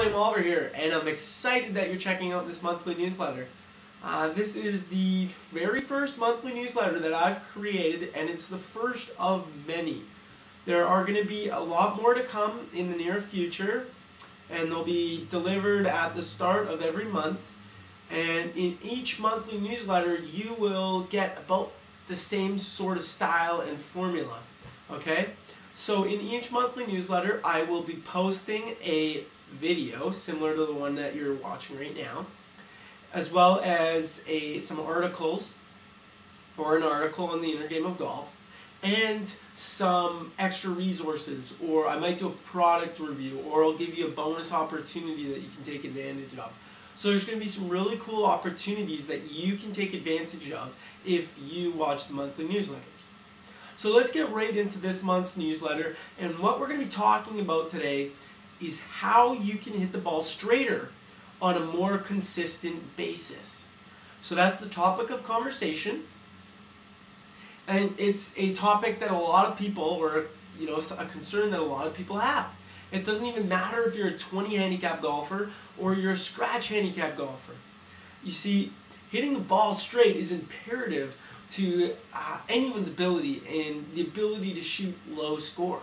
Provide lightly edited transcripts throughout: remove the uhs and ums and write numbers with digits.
Ryan Oliver here, and I'm excited that you're checking out this monthly newsletter. This is the very first monthly newsletter that I've created, and it's the first of many. There are going to be a lot more to come in the near future, and they'll be delivered at the start of every month. And in each monthly newsletter, you will get about the same sort of style and formula. Okay? So in each monthly newsletter, I will be posting a video similar to the one that you're watching right now, as well as some articles, or an article on the inner game of golf, and some extra resources, or I might do a product review, or I'll give you a bonus opportunity that you can take advantage of. So there's going to be some really cool opportunities that you can take advantage of if you watch the monthly newsletters. So let's get right into this month's newsletter, and what we're going to be talking about today is how you can hit the ball straighter on a more consistent basis. So that's the topic of conversation, and it's a topic that a lot of people, or a concern that a lot of people have. It doesn't even matter if you're a 20 handicap golfer or you're a scratch handicap golfer. You see, hitting the ball straight is imperative to anyone's ability and the ability to shoot low scores.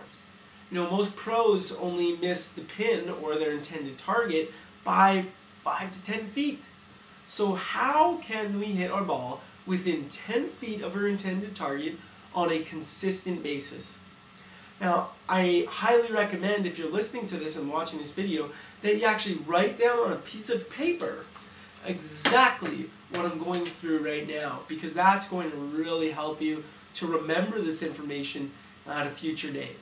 Most pros only miss the pin or their intended target by 5 to 10 feet. So how can we hit our ball within 10 feet of our intended target on a consistent basis? Now, I highly recommend, if you're listening to this and watching this video, that you actually write down on a piece of paper exactly what I'm going through right now, because that's going to really help you to remember this information at a future date.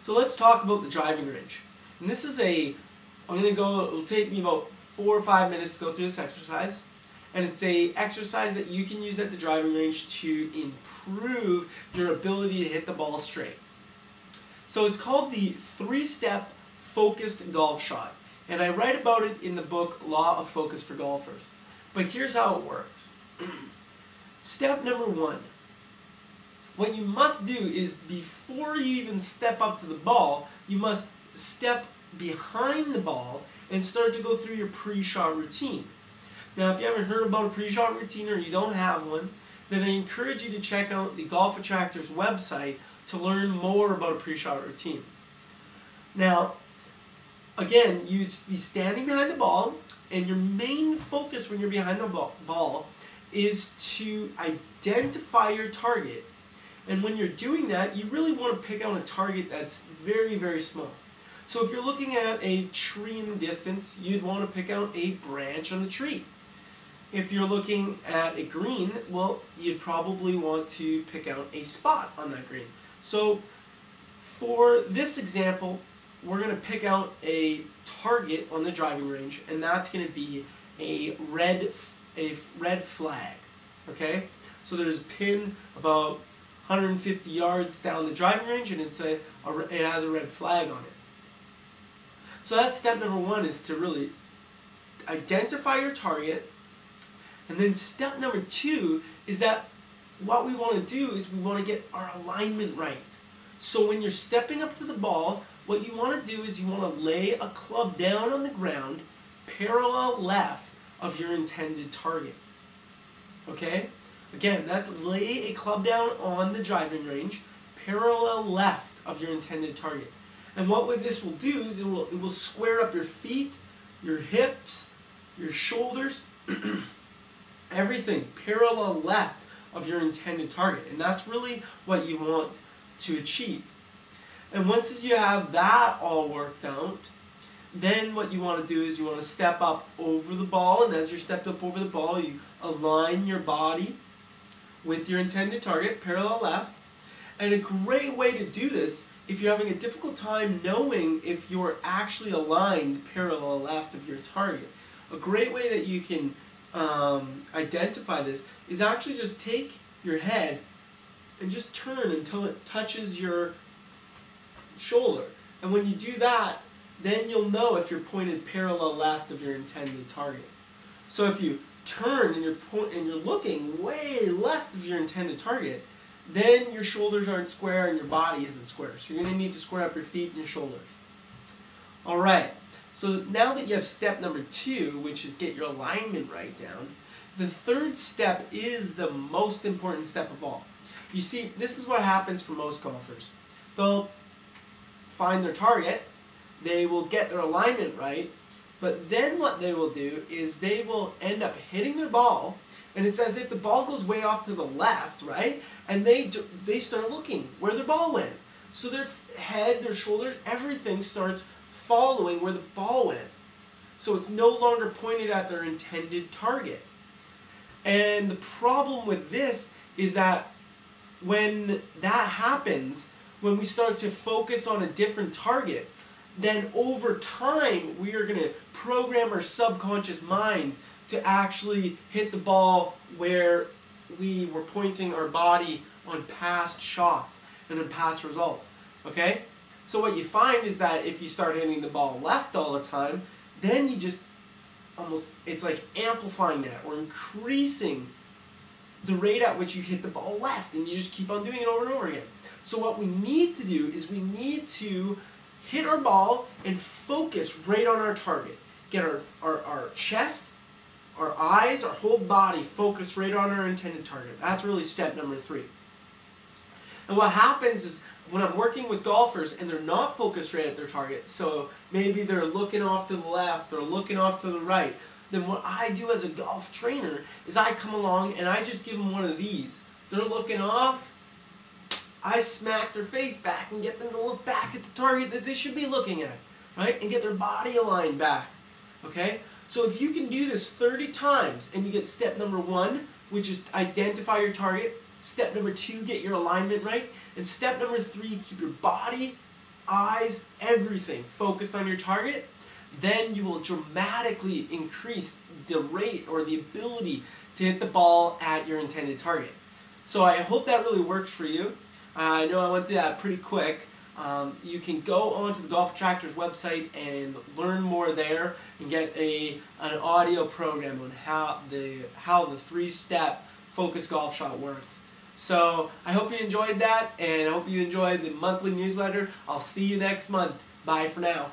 So let's talk about the driving range. And this is it'll take me about 4 or 5 minutes to go through this exercise. And it's an exercise that you can use at the driving range to improve your ability to hit the ball straight. So it's called the 3-step focused golf shot. And I write about it in the book Law of Focus for Golfers. But here's how it works. Step number 1. What you must do is, before you even step up to the ball, you must step behind the ball and start to go through your pre-shot routine. Now, if you haven't heard about a pre-shot routine or you don't have one, then I encourage you to check out the Golf Attractors website to learn more about a pre-shot routine. Now, again, you'd be standing behind the ball, and your main focus when you're behind the ball is to identify your target. And when you're doing that, you really want to pick out a target that's very, very small. So if you're looking at a tree in the distance, you'd want to pick out a branch on the tree. If you're looking at a green, well, you'd probably want to pick out a spot on that green. So for this example, we're going to pick out a target on the driving range, and that's going to be a red flag. Okay? So there's a pin about 150 yards down the driving range, and it has a red flag on it. So that's step number 1, is to really identify your target. And then step number 2 is that what we want to do is we want to get our alignment right. So when you're stepping up to the ball, what you want to do is you want to lay a club down on the ground parallel left of your intended target. Okay? Again, that's lay a club down on the driving range parallel left of your intended target. And what this will do is it will square up your feet, your hips, your shoulders, everything parallel left of your intended target. And that's really what you want to achieve. And once you have that all worked out, then what you want to do is you want to step up over the ball, and as you're stepped up over the ball, you align your body with your intended target, parallel left. And a great way to do this, if you're having a difficult time knowing if you're actually aligned parallel left of your target, a great way that you can identify this is actually just take your head and just turn until it touches your shoulder. And when you do that, then you'll know if you're pointed parallel left of your intended target. So if you turn and you're looking way left of your intended target, then your shoulders aren't square and your body isn't square. So you're going to need to square up your feet and your shoulders. Alright, So now that you have step number 2, which is get your alignment right down, the third step is the most important step of all. You see, this is what happens for most golfers. They'll find their target, they will get their alignment right, but then what they will do is they will end up hitting their ball, and it's as if the ball goes way off to the left, right? And they start looking where their ball went. So their head, their shoulders, everything starts following where the ball went. So it's no longer pointed at their intended target. And the problem with this is that when that happens, when we start to focus on a different target, then over time we are going to program our subconscious mind to actually hit the ball where we were pointing our body on past shots and on past results. Okay? So what you find is that if you start hitting the ball left all the time, then you just almost, it's like amplifying that or increasing the rate at which you hit the ball left, and you just keep on doing it over and over again. So what we need to do is we need to hit our ball and focus right on our target. Get our chest, our eyes, our whole body focused right on our intended target. That's really step number 3. And what happens is when I'm working with golfers and they're not focused right at their target, so maybe they're looking off to the left or looking off to the right, then what I do as a golf trainer is I come along and I just give them one of these. They're looking off, I smack their face back and get them to look back at the target that they should be looking at, right? And get their body aligned back, okay? So if you can do this 30 times and you get step number 1, which is identify your target, step number 2, get your alignment right, and step number 3, keep your body, eyes, everything focused on your target, then you will dramatically increase the rate or the ability to hit the ball at your intended target. So I hope that really works for you. I know I went through that pretty quick. You can go onto the Golf Attractors website and learn more there and get an audio program on how the 3-step focused golf shot works. So I hope you enjoyed that, and I hope you enjoyed the monthly newsletter. I'll see you next month. Bye for now.